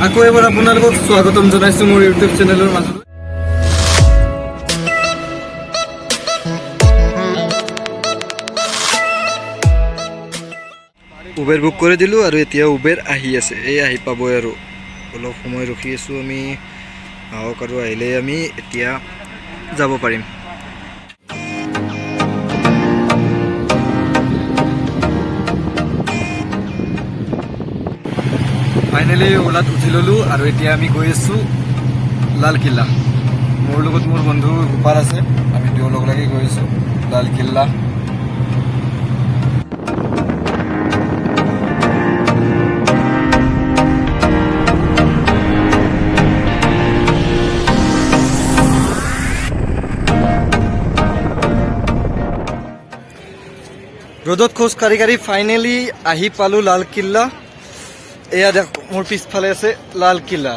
আকৌ এবাৰ আপোনালোকক স্বাগতম জনাইছোঁ মোৰ ইউটিউব চেনেলৰ মাজত। উবেৰ বুক কৰি দিলোঁ আৰু এতিয়া উবেৰ আহি আছে, এই আহি পাবই আৰু অলপ সময় ৰখি আছোঁ আমি, আহক আৰু আহিলে আমি এতিয়া যাব পাৰিম। ফাইনেলি ওলাত উঠি ল'লোঁ আৰু এতিয়া আমি গৈ আছোঁ লালকিল্লা। মোৰ লগত মোৰ বন্ধু গোপাল আছে, আমি দুয়ো লগ লাগি গৈ আছোঁ লালকিল্লা। ৰ'দত খোজ কাঢ়ি কাঢ়ি ফাইনেলি আহি পালোঁ লালকিল্লা। এয়া দেখ মোৰ পিছফালে আছে লালকিল্লা।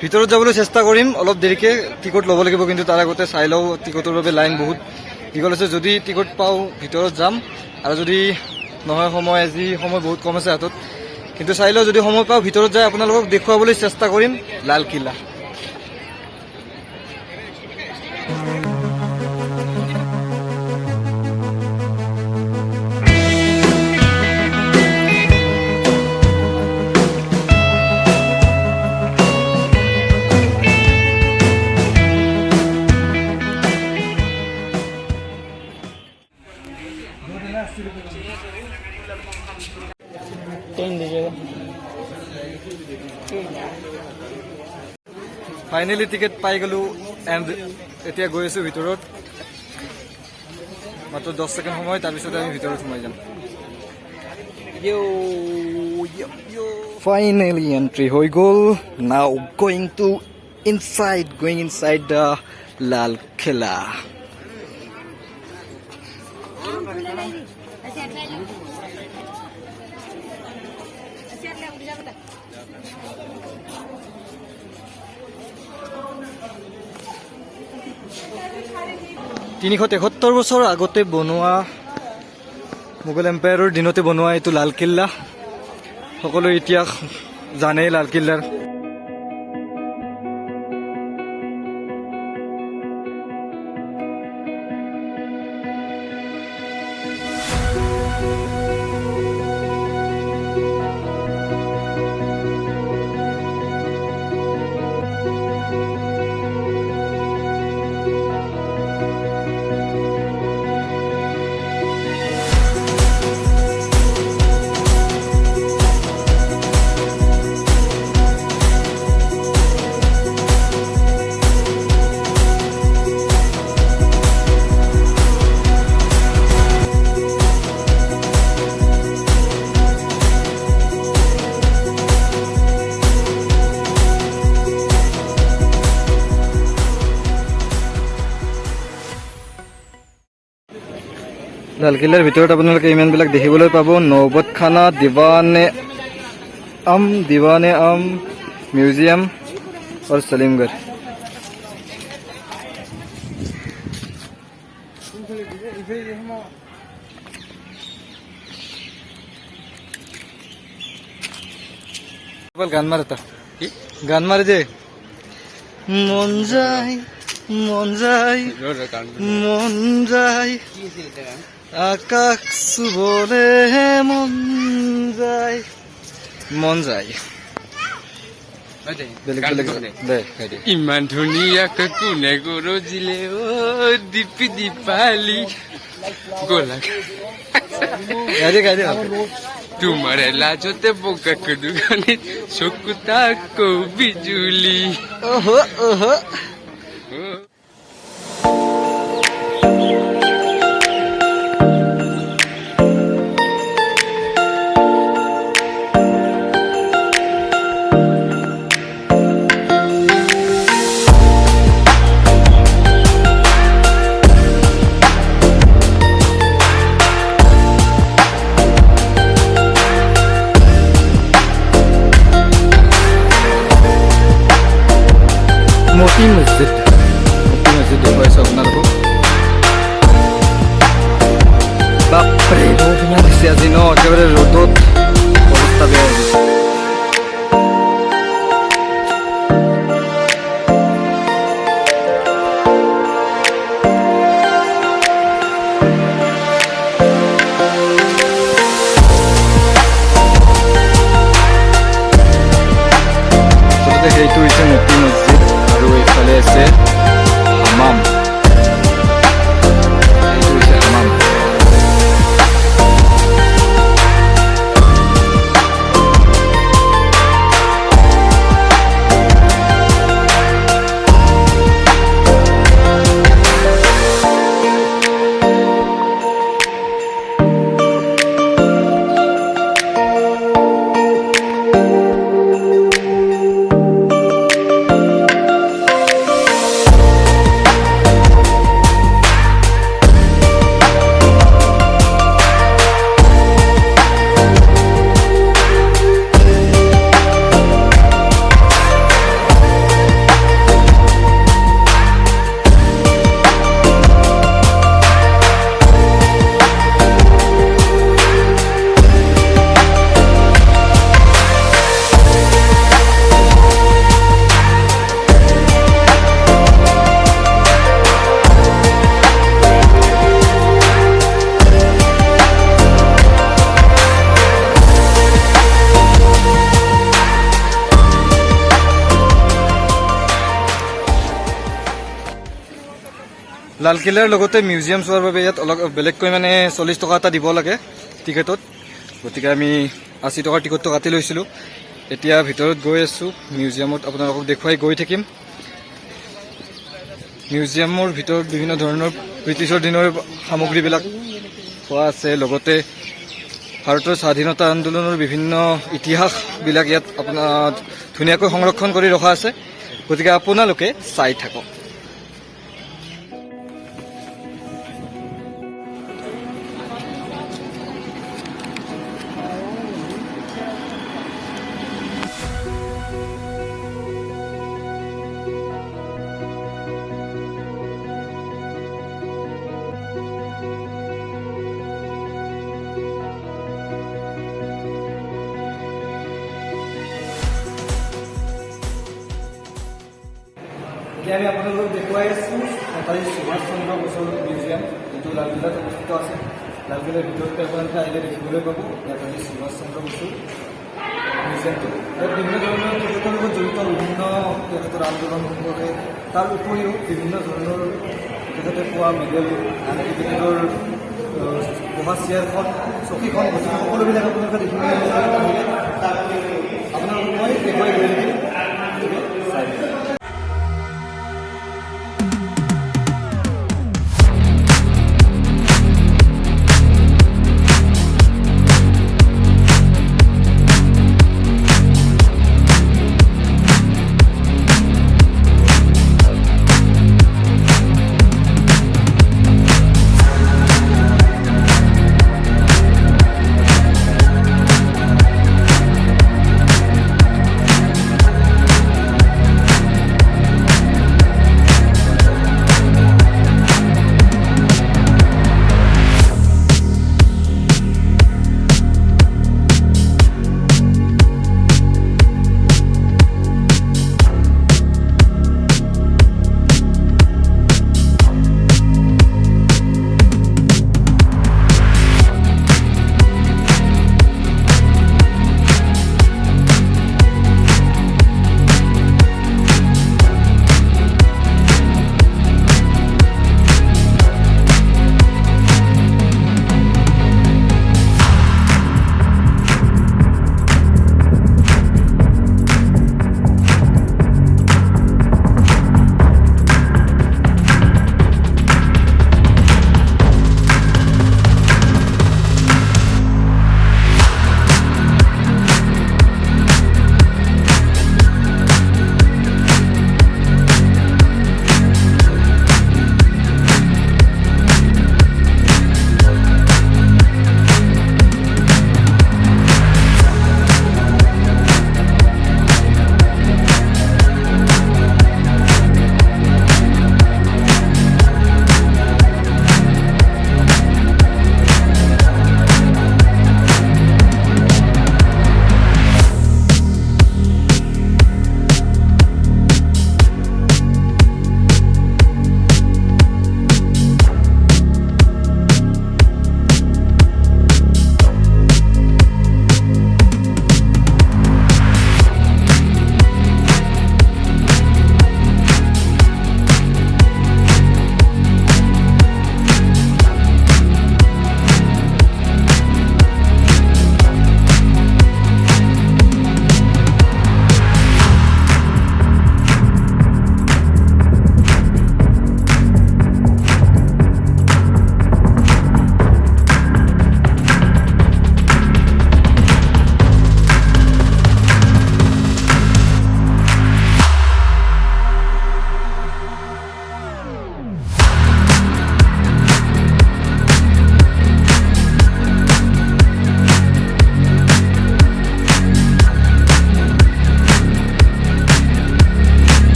ভিতৰত যাবলৈ চেষ্টা কৰিম অলপ দেৰিকৈ, টিকট ল'ব লাগিব কিন্তু তাৰ আগতে চাই লওঁ, টিকটৰ বাবে লাইন বহুত দীঘল আছে। যদি টিকট পাওঁ ভিতৰত যাম, আৰু যদি নহয় সময়, আজি সময় বহুত কম আছে হাতত, কিন্তু চাই লওঁ যদি সময় পাওঁ ভিতৰত যাই আপোনালোকক দেখুৱাবলৈ চেষ্টা কৰিম লালকিল্লা। ফাইনেলি টিকেট পাই গ'লোঁ এণ্ড এতিয়া গৈ আছোঁ ভিতৰত। মাত্ৰ 10 ছেকেণ্ড সময়, তাৰপিছতে আমি ভিতৰত সোমাই যাম। ফাইনেলি এণ্ট্ৰি হৈ গ'ল। Now going inside the Lal Qila. তিনিশ 73 বছৰ আগতে বনোৱা, মোগল এম্পায়াৰৰ দিনতে বনোৱা এইটো লালকিল্লা। সকলোৱে ইতিহাস জানেই লালকিল্লাৰ। লালকিল্লাৰ ভিতৰত আপোনালোকে ইমানবিলাক দেখিবলৈ পাব। নৌবতখানা, দিৱানে আম মিউজিয়াম আৰু সলিমগড়। গান মাৰ, এটা গান মাৰে যে মন যায় মন যায় মন যায় আকাশ চুবলে মন যায়, মন যায়। ইমান ধুনীয়াকৈ কোনে গৰজিলে অ দীপি দীপালি গোলাক তোমাৰ লাজতে বগা দোকানীত চকু তাকো বিজুলি। मोती मस्जिद দেখুৱাইছোঁ আপোনালোকক। বাপৰে বহুত ধুনীয়া দিছে আজি ন, একেবাৰে ৰ'দত অৱস্থা বেয়া হৈ গৈছে। লালকিল্লাৰ লগতে মিউজিয়াম চোৱাৰ বাবে ইয়াত অলপ বেলেগকৈ মানে 40 টকা এটা দিব লাগে টিকেটত। গতিকে আমি 80 টকাৰ টিকটটো কাটি লৈছিলোঁ। এতিয়া ভিতৰত গৈ আছোঁ, মিউজিয়ামত আপোনালোকক দেখুৱাই গৈ থাকিম। মিউজিয়ামৰ ভিতৰত বিভিন্ন ধৰণৰ ব্ৰিটিছৰ দিনৰ সামগ্ৰীবিলাক থোৱা আছে, লগতে ভাৰতৰ স্বাধীনতা আন্দোলনৰ বিভিন্ন ইতিহাসবিলাক ইয়াত আপোনাৰ ধুনীয়াকৈ সংৰক্ষণ কৰি ৰখা আছে। গতিকে আপোনালোকে চাই থাকক। এতিয়া আমি আপোনালোকক দেখুৱাই আছোঁ নেতাজী সুভাষ চন্দ্ৰ বসুৰ মিউজিয়াম, যোনটো লালকিল্লাত অৱস্থিত আছে। লালকিল্লাৰ ভিতৰতে আপোনালোকে আহিলে দেখিবলৈ পাব নেতাজী সুভাষ চন্দ্ৰ বসুৰ মিউজিয়ামটো। ইয়াত বিভিন্ন ধৰণৰ তেখেতৰ লগত জড়িত বিভিন্ন তেখেতৰ আন্দোলন সম্পৰ্কে, তাৰ উপৰিও বিভিন্ন ধৰণৰ তেখেতে পোৱা মেডেল, আনকি তেখেতৰ বহা চেয়াৰখন, চকীখন, গতিকে সকলোবিলাক আপোনালোকে দেখিবলৈ আপোনালোকক মই দেখুৱাই গৈ থাকিম। চাই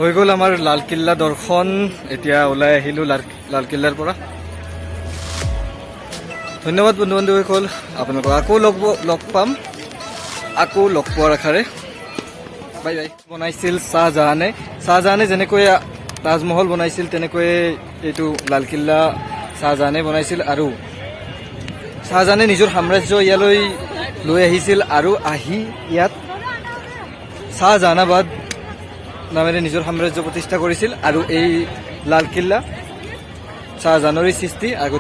হৈ গ'ল আমাৰ লালকিল্লা দৰ্শন এতিয়া ওলাই আহিলোঁ লালকিল্লাৰ পৰা ধন্যবাদ বন্ধু বান্ধৱীসকল আপোনালোকক আকৌ লগ পাম আকৌ লগ পোৱাৰ আশাৰে বাই বাই বনাইছিল চাহজাহানে যেনেকৈ তাজমহল বনাইছিল তেনেকৈ এইটো লালকিল্লা চাহজাহানে বনাইছিল আৰু চাহজাহানে নিজৰ সাম্ৰাজ্য ইয়ালৈ লৈ আহিছিল আৰু আহি ইয়াত শাহজাহানাবাদ নামেৰে নিজৰ সাম্ৰাজ্য প্ৰতিষ্ঠা কৰিছিল আৰু এই লালকিল্লা শাহজাহানৰে সৃষ্টি আগতে